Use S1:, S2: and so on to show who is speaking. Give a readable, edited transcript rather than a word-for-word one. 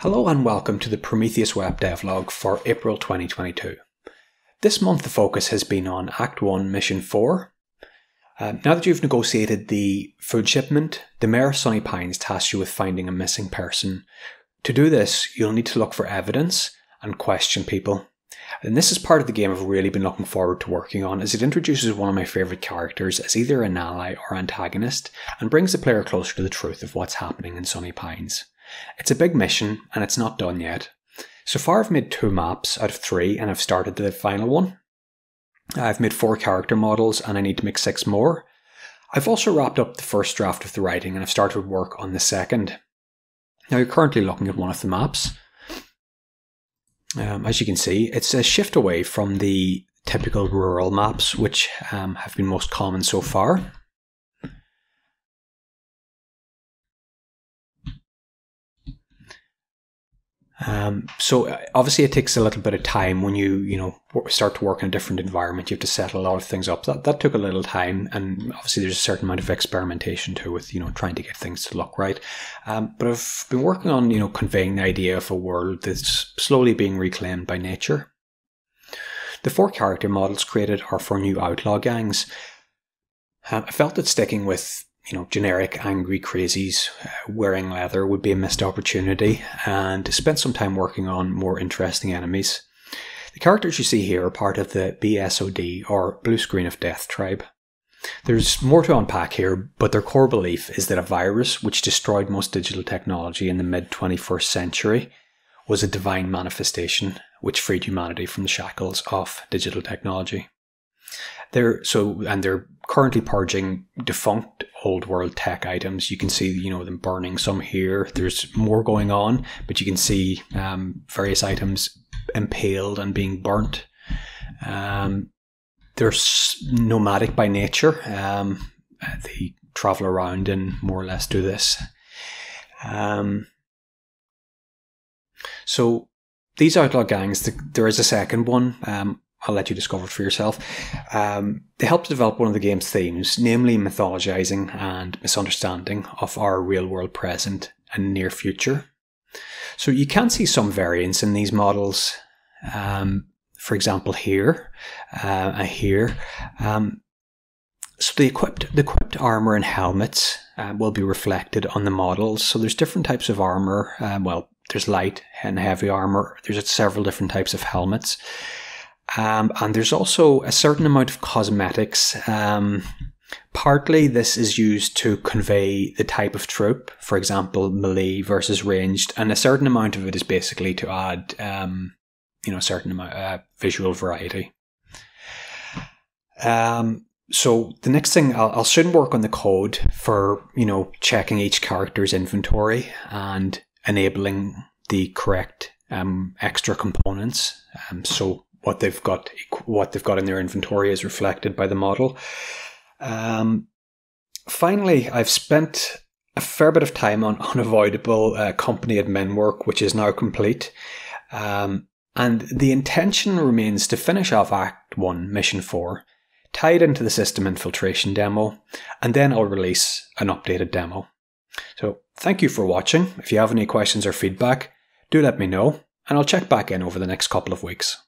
S1: Hello and welcome to the Prometheus Wept devlog for April 2022. This month the focus has been on Act 1, Mission 4. Now that you've negotiated the food shipment, the Mayor of Sunny Pines tasks you with finding a missing person. To do this, you'll need to look for evidence and question people. And this is part of the game I've really been looking forward to working on, as it introduces one of my favourite characters as either an ally or antagonist and brings the player closer to the truth of what's happening in Sunny Pines. It's a big mission and it's not done yet. So far I've made 2 maps out of 3 and I've started the final one. I've made 4 character models and I need to make 6 more. I've also wrapped up the first draft of the writing and I've started work on the second. Now you're currently looking at one of the maps. As you can see, it's a shift away from the typical rural maps which have been most common so far. So obviously it takes a little bit of time when you start to work in a different environment. You have to set a lot of things up. That took a little time, and obviously there's a certain amount of experimentation too with trying to get things to look right. But I've been working on conveying the idea of a world that's slowly being reclaimed by nature. The 4 character models created are for new outlaw gangs. I felt that sticking with generic angry crazies wearing leather would be a missed opportunity, and spent some time working on more interesting enemies. The characters you see here are part of the BSOD, or Blue Screen of Death tribe. There's more to unpack here, but their core belief is that a virus which destroyed most digital technology in the mid-21st century was a divine manifestation which freed humanity from the shackles of digital technology. They're currently purging defunct old world tech items. You can see them burning some here. There's more going on, but you can see various items impaled and being burnt. They're nomadic by nature. They travel around and more or less do this. So these outlaw gangs, there is a second one. I'll let you discover it for yourself. They help to develop one of the game's themes, namely mythologizing and misunderstanding of our real-world present and near future. So you can see some variance in these models. For example, here, here. So the equipped armor and helmets will be reflected on the models. So there's different types of armor. There's light and heavy armor. There's several different types of helmets. And there's also a certain amount of cosmetics. Partly this is used to convey the type of troop, for example, melee versus ranged, and a certain amount of it is basically to add, a certain amount visual variety. So the next thing, I'll soon work on the code for, checking each character's inventory and enabling the correct extra components. So what they've got in their inventory is reflected by the model. Finally, I've spent a fair bit of time on unavoidable company admin work, which is now complete. And the intention remains to finish off Act 1, Mission 4, tie it into the system infiltration demo, and then I'll release an updated demo. So thank you for watching. If you have any questions or feedback, do let me know, and I'll check back in over the next couple of weeks.